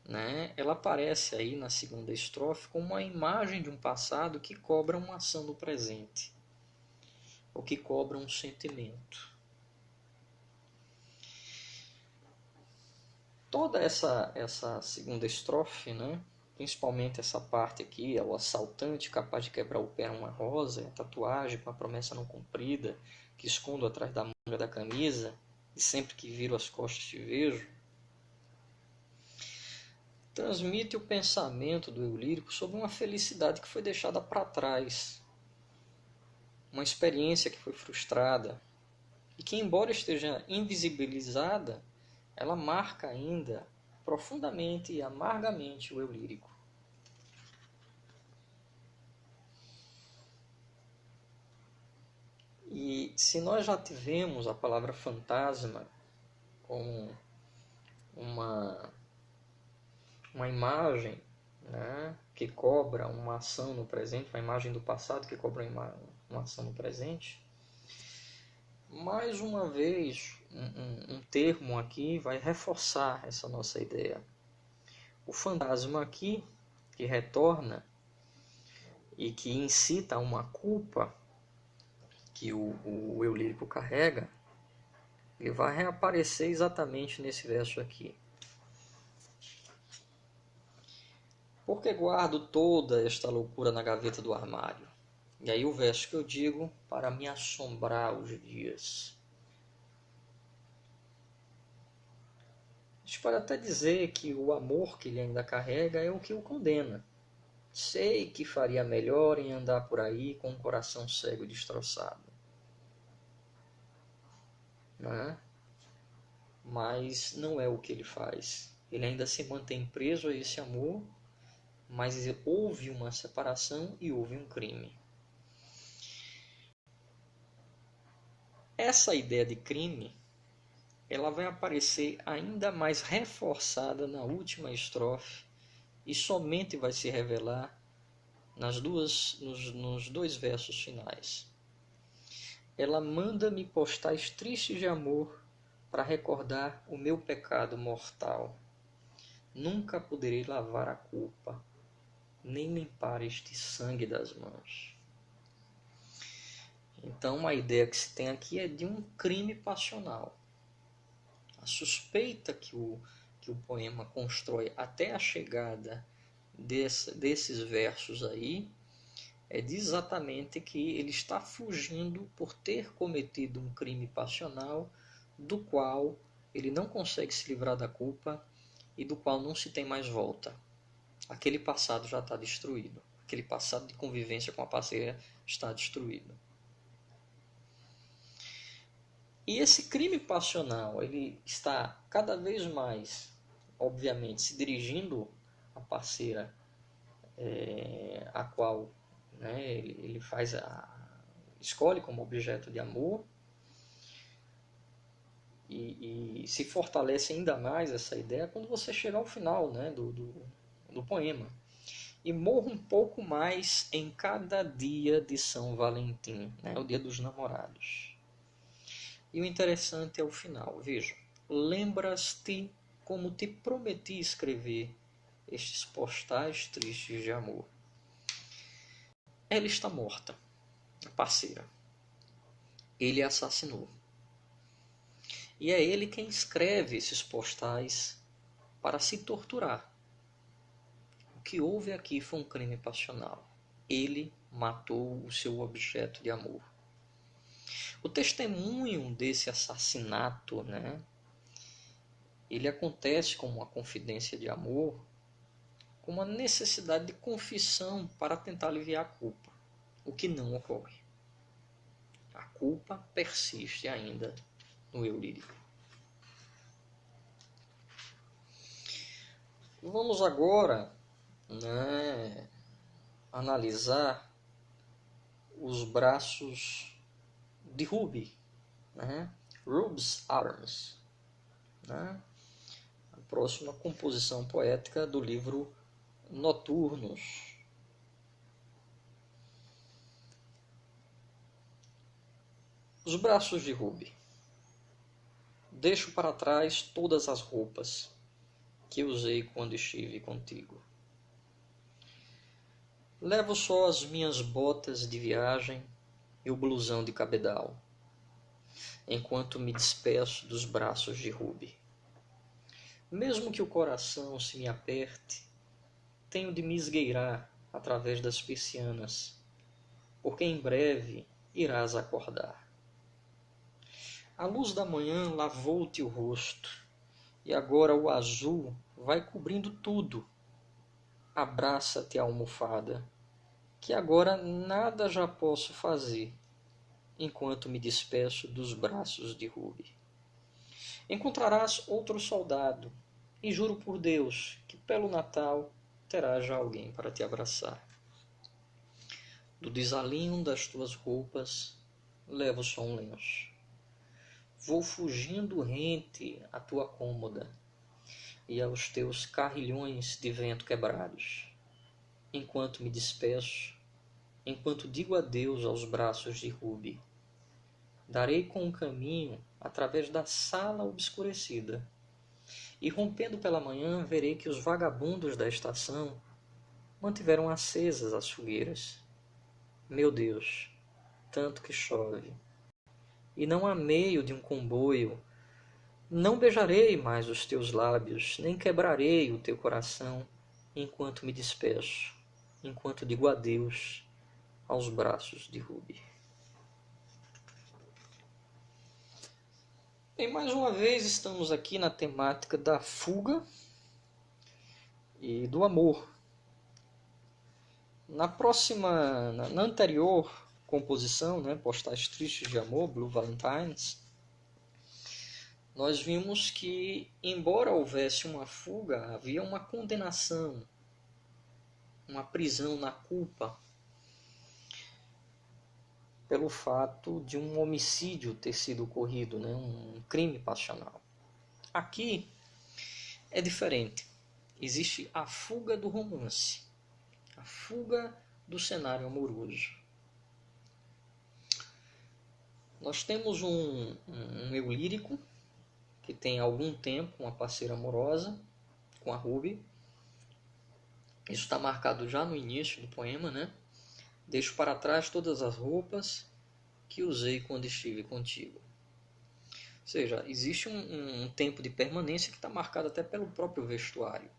né, ela aparece aí na segunda estrofe como uma imagem de um passado que cobra uma ação no presente, ou que cobra um sentimento. Toda essa segunda estrofe, né, principalmente essa parte aqui, é o assaltante capaz de quebrar o pé numa rosa, a tatuagem com a promessa não cumprida, que escondo atrás da manga da camisa, e sempre que viro as costas te vejo, transmite o pensamento do eu lírico sobre uma felicidade que foi deixada para trás, uma experiência que foi frustrada, e que, embora esteja invisibilizada, ela marca ainda profundamente e amargamente o eu lírico. E se nós já tivemos a palavra fantasma como uma imagem, né, que cobra uma ação no presente, uma imagem do passado que cobra uma ação no presente, mais uma vez um termo aqui vai reforçar essa nossa ideia. O fantasma aqui, que retorna e que incita a uma culpa que o eu lírico carrega, ele vai reaparecer exatamente nesse verso aqui. Por que guardo toda esta loucura na gaveta do armário? E aí o verso que eu digo, para me assombrar os dias. A gente pode até dizer que o amor que ele ainda carrega é o que o condena. Sei que faria melhor em andar por aí com o coração cego e destroçado. Não é? Mas não é o que ele faz. Ele ainda se mantém preso a esse amor, mas houve uma separação e houve um crime. Essa ideia de crime, ela vai aparecer ainda mais reforçada na última estrofe e somente vai se revelar nos dois versos finais. Ela manda-me postais tristes de amor para recordar o meu pecado mortal. Nunca poderei lavar a culpa, nem limpar este sangue das mãos. Então, a ideia que se tem aqui é de um crime passional. A suspeita que o poema constrói até a chegada desses versos aí é de exatamente que ele está fugindo por ter cometido um crime passional do qual ele não consegue se livrar da culpa e do qual não se tem mais volta. Aquele passado já está destruído. Aquele passado de convivência com a parceira está destruído. E esse crime passional, ele está cada vez mais, obviamente, se dirigindo à parceira a qual, né, ele escolhe como objeto de amor, e se fortalece ainda mais essa ideia quando você chegar ao final, né, do poema. E morro um pouco mais em cada dia de São Valentim, né, o dia dos namorados. E o interessante é o final. Veja, lembras-te como te prometi escrever estes postais tristes de amor. Ela está morta, a parceira. Ele a assassinou. E é ele quem escreve esses postais para se torturar. O que houve aqui foi um crime passional. Ele matou o seu objeto de amor. O testemunho desse assassinato, né, ele acontece como uma confidência de amor, com uma necessidade de confissão para tentar aliviar a culpa, o que não ocorre. A culpa persiste ainda no eu lírico. Vamos agora, né, analisar os braços de Ruby, né? Ruby's Arms, né? A próxima composição poética do livro Noturnos. Os braços de Ruby. Deixo para trás todas as roupas que usei quando estive contigo. Levo só as minhas botas de viagem e o blusão de cabedal, enquanto me despeço dos braços de Ruby. Mesmo que o coração se me aperte, tenho de me esgueirar através das persianas, porque em breve irás acordar. A luz da manhã lavou-te o rosto, e agora o azul vai cobrindo tudo. Abraça-te a almofada, que agora nada já posso fazer, enquanto me despeço dos braços de Ruby. Encontrarás outro soldado, e juro por Deus que pelo Natal terás já alguém para te abraçar. Do desalinho das tuas roupas, levo só um lenço. Vou fugindo rente à tua cômoda e aos teus carrilhões de vento quebrados, enquanto me despeço, enquanto digo adeus aos braços de Ruby. Darei com o caminho através da sala obscurecida, e rompendo pela manhã verei que os vagabundos da estação mantiveram acesas as fogueiras. Meu Deus, tanto que chove, e não há meio de um comboio. Não beijarei mais os teus lábios, nem quebrarei o teu coração, enquanto me despeço, enquanto digo adeus aos braços de Ruby. E mais uma vez estamos aqui na temática da fuga e do amor. Na anterior composição, né, Postais Tristes de Amor, Blue Valentines, nós vimos que, embora houvesse uma fuga, havia uma condenação, uma prisão na culpa, pelo fato de um homicídio ter sido ocorrido, né, um crime passional. Aqui é diferente. Existe a fuga do romance, a fuga do cenário amoroso. Nós temos um eu lírico que tem algum tempo uma parceira amorosa, com a Ruby. Isso está marcado já no início do poema, né? Deixo para trás todas as roupas que usei quando estive contigo. Ou seja, existe um tempo de permanência que está marcado até pelo próprio vestuário.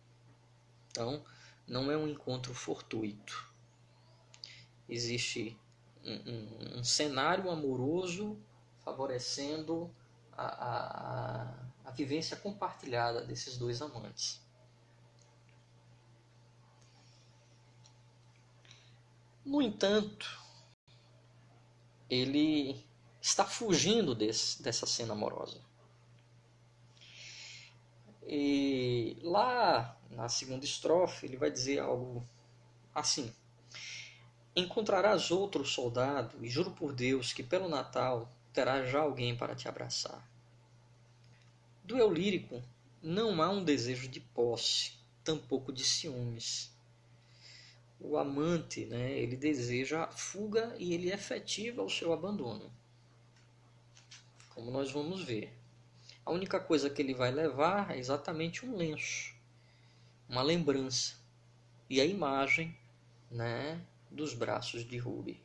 Então, não é um encontro fortuito. Existe um cenário amoroso favorecendo a vivência compartilhada desses dois amantes. No entanto, ele está fugindo dessa cena amorosa. E lá na segunda estrofe ele vai dizer algo assim: encontrarás outro soldado e juro por Deus que pelo Natal terás já alguém para te abraçar. Do eu lírico não há um desejo de posse, tampouco de ciúmes. O amante, né, ele deseja a fuga e ele efetiva o seu abandono, como nós vamos ver. A única coisa que ele vai levar é exatamente um lenço, uma lembrança e a imagem, né, dos braços de Ruby,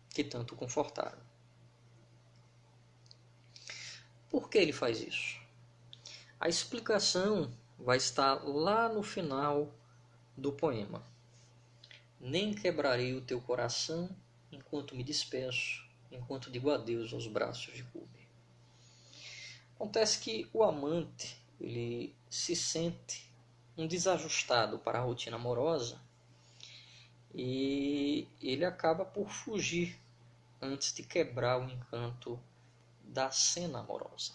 que tanto o confortaram. Por que ele faz isso? A explicação vai estar lá no final do poema. Nem quebrarei o teu coração enquanto me despeço, enquanto digo adeus aos braços de Ruby. Acontece que o amante ele se sente um desajustado para a rotina amorosa e ele acaba por fugir antes de quebrar o encanto da cena amorosa,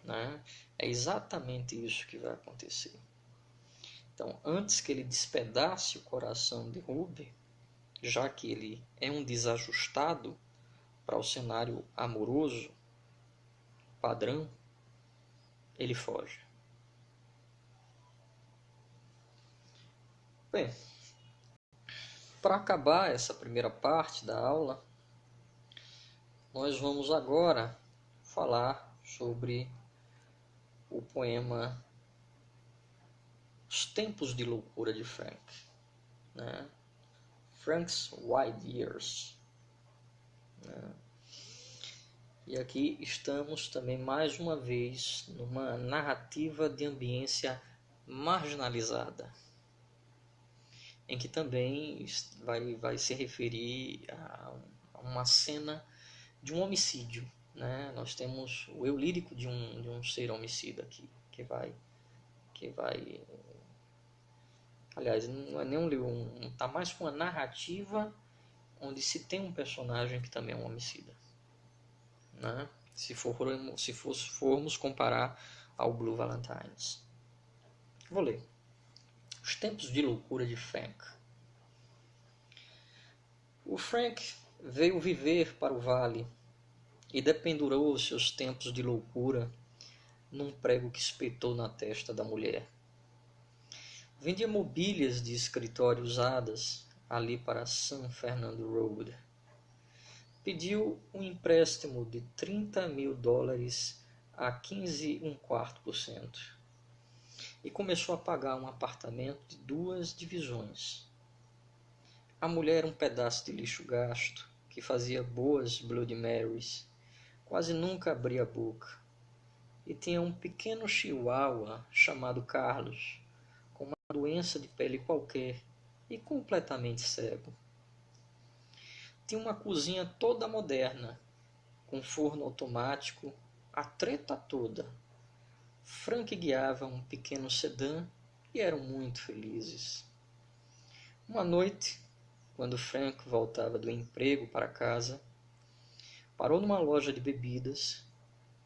né? É exatamente isso que vai acontecer. Então, antes que ele despedace o coração de Ruby, já que ele é um desajustado para o cenário amoroso padrão, ele foge. Bem, para acabar essa primeira parte da aula, nós vamos agora falar sobre o poema Os Tempos de Loucura de Frank, né? Frank's Wild Years, né? E aqui estamos também mais uma vez numa narrativa de ambiência marginalizada, em que também vai se referir a uma cena de um homicídio, né? Nós temos o eu lírico de um ser homicida aqui, que vai aliás, não é nem tá mais com uma narrativa onde se tem um personagem que também é um homicida, né? Se formos comparar ao Blue Valentines. Vou ler. Os Tempos de Loucura de Frank. O Frank veio viver para o vale e dependurou os seus tempos de loucura num prego que espetou na testa da mulher. Vendia mobílias de escritório usadas ali para San Fernando Road. Pediu um empréstimo de $30.000 a 15,25% e começou a pagar um apartamento de 2 divisões. A mulher era um pedaço de lixo gasto que fazia boas Bloody Marys, quase nunca abria a boca, e tinha um pequeno chihuahua chamado Carlos, com uma doença de pele qualquer e completamente cego. Tinha uma cozinha toda moderna, com forno automático, a treta toda. Frank guiava um pequeno sedã e eram muito felizes. Uma noite, quando Frank voltava do emprego para casa, parou numa loja de bebidas,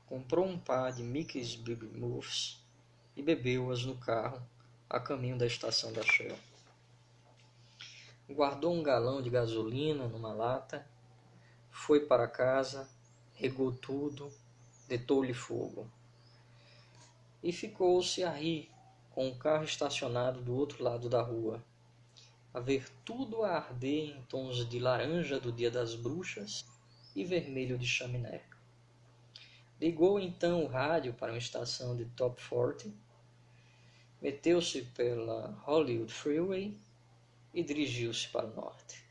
comprou um par de Mickey's Big Muffs e bebeu-as no carro a caminho da estação da Shell. Guardou um galão de gasolina numa lata, foi para casa, regou tudo, deitou-lhe fogo. E ficou-se a rir com o carro estacionado do outro lado da rua, a ver tudo a arder em tons de laranja do Dia das Bruxas e vermelho de chaminé. Ligou então o rádio para uma estação de Top 40, meteu-se pela Hollywood Freeway e dirigiu-se para o norte.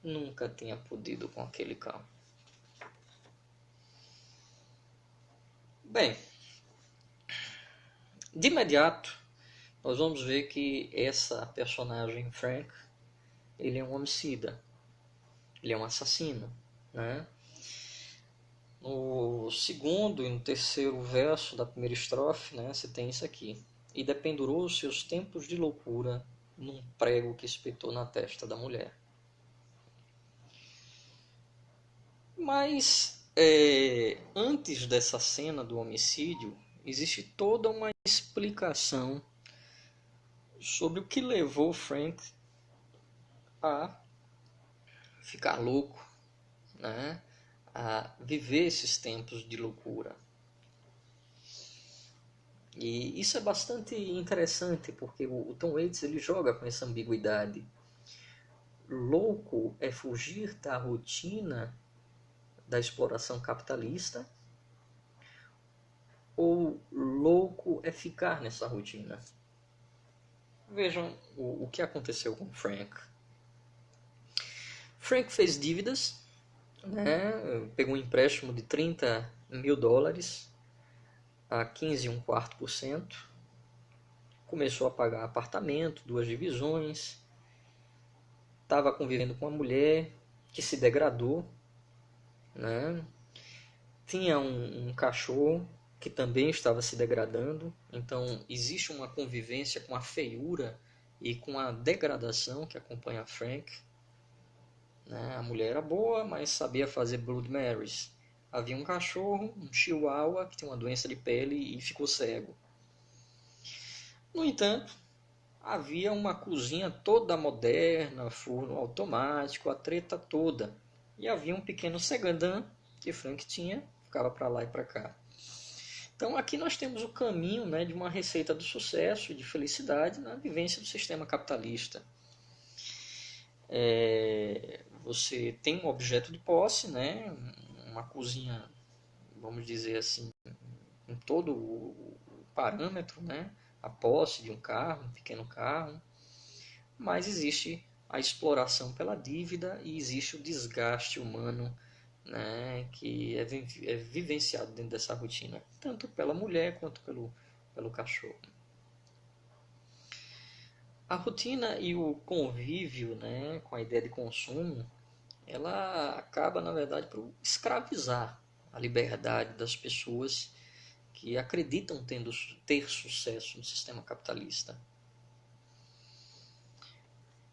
Nunca tinha podido com aquele cão. Bem, de imediato, nós vamos ver que essa personagem Frank, ele é um homicida, ele é um assassino, né? No segundo e no terceiro verso da primeira estrofe, né, você tem isso aqui. E dependurou os seus tempos de loucura num prego que espetou na testa da mulher. Mas, antes dessa cena do homicídio, existe toda uma explicação sobre o que levou Frank a ficar louco, né? A viver esses tempos de loucura. E isso é bastante interessante, porque o Tom Waits ele joga com essa ambiguidade. Louco é fugir da rotina da exploração capitalista, ou louco é ficar nessa rotina? Vejam o que aconteceu com Frank. Frank fez dívidas, né? Pegou um empréstimo de $30.000 a 15,25%. Começou a pagar apartamento, 2 divisões. Estava convivendo com uma mulher que se degradou, né? Tinha um cachorro que também estava se degradando. Então existe uma convivência com a feiura e com a degradação que acompanha Frank, né? A mulher era boa, mas sabia fazer Blood Marys. Havia um cachorro, um chihuahua, que tem uma doença de pele e ficou cego. No entanto, havia uma cozinha toda moderna, forno automático, a treta toda. E havia um pequeno segandã que Frank tinha, ficava para lá e para cá. Então aqui nós temos o caminho, né, de uma receita do sucesso e de felicidade na vivência do sistema capitalista. Você tem um objeto de posse, né, uma cozinha, vamos dizer assim, em todo o parâmetro, né, a posse de um carro, um pequeno carro, mas existe a exploração pela dívida e existe o desgaste humano, né, que é vivenciado dentro dessa rotina, tanto pela mulher quanto pelo cachorro. A rotina e o convívio, né, com a ideia de consumo, ela acaba, na verdade, por escravizar a liberdade das pessoas que acreditam ter sucesso no sistema capitalista.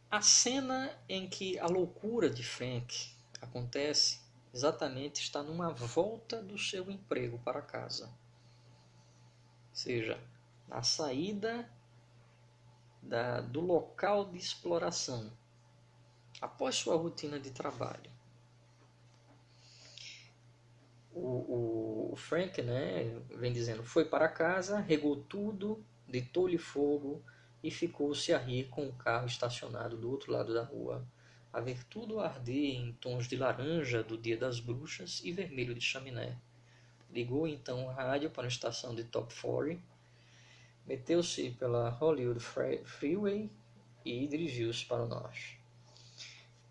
A cena em que a loucura de Frank acontece exatamente está numa volta do seu emprego para casa. Ou seja, na saída do local de exploração, após sua rotina de trabalho. O Frank, né, vem dizendo, foi para casa, regou tudo, deitou-lhe fogo e ficou-se a rir com o carro estacionado do outro lado da rua, a ver tudo arder em tons de laranja do dia das bruxas e vermelho de chaminé. Ligou então o rádio para a estação de Top 40, meteu-se pela Hollywood Freeway e dirigiu-se para o norte.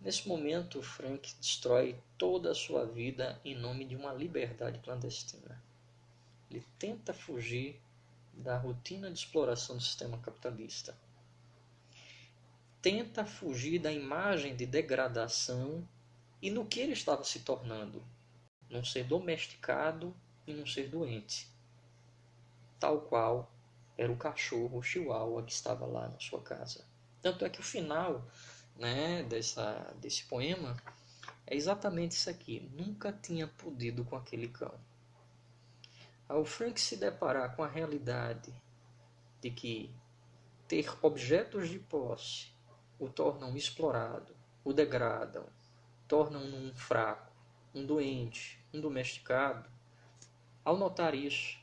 Nesse momento, Frank destrói toda a sua vida em nome de uma liberdade clandestina. Ele tenta fugir da rotina de exploração do sistema capitalista. Tenta fugir da imagem de degradação e no que ele estava se tornando, num ser domesticado e num ser doente, tal qual era o cachorro, o chihuahua que estava lá na sua casa. Tanto é que o final, né, desse poema é exatamente isso aqui. Nunca tinha podido com aquele cão. Ao Frank se deparar com a realidade de que ter objetos de posse o tornam explorado, o degradam, tornam-no um fraco, um doente, um domesticado, ao notar isso,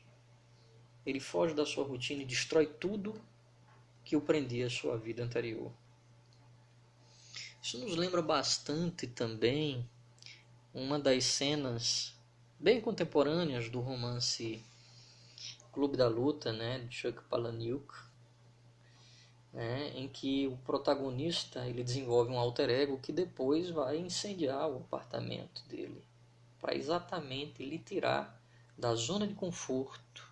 ele foge da sua rotina e destrói tudo que o prendia à sua vida anterior. Isso nos lembra bastante também uma das cenas bem contemporâneas do romance Clube da Luta, né, de Chuck Palahniuk, né, em que o protagonista ele desenvolve um alter ego que depois vai incendiar o apartamento dele, para exatamente lhe tirar da zona de conforto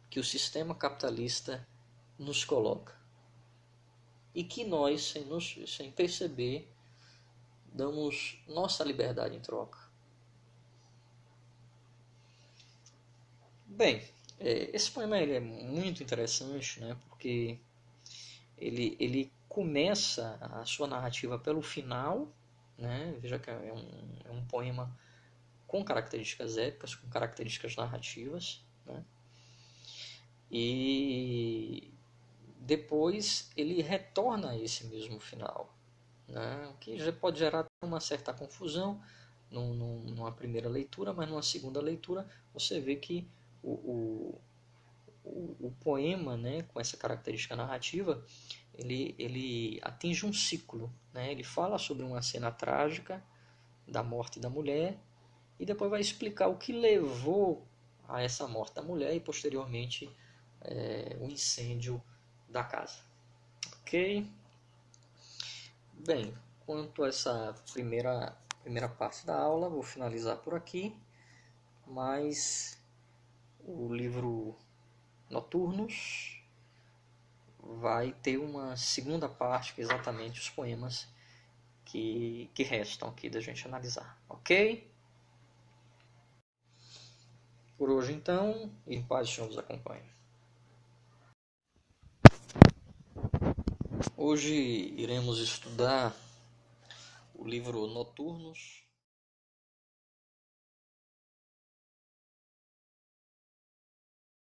que o sistema capitalista nos coloca e que nós, sem perceber, damos nossa liberdade em troca. Bem, esse poema ele é muito interessante, né, porque ele começa a sua narrativa pelo final, né, veja que é um poema com características épicas, com características narrativas, né, e depois ele retorna a esse mesmo final, né, o que já pode gerar uma certa confusão numa primeira leitura, mas numa segunda leitura você vê que o, o poema, né, com essa característica narrativa, ele atinge um ciclo, né? Ele fala sobre uma cena trágica da morte da mulher e depois vai explicar o que levou a essa morte da mulher e posteriormente o incêndio da casa. Ok? Bem, quanto a essa primeira parte da aula, vou finalizar por aqui, mas o livro Noturnos vai ter uma segunda parte, que é exatamente os poemas que restam aqui da gente analisar, ok? Por hoje então, e paz do Senhor vos acompanhe. Hoje iremos estudar o livro Noturnos,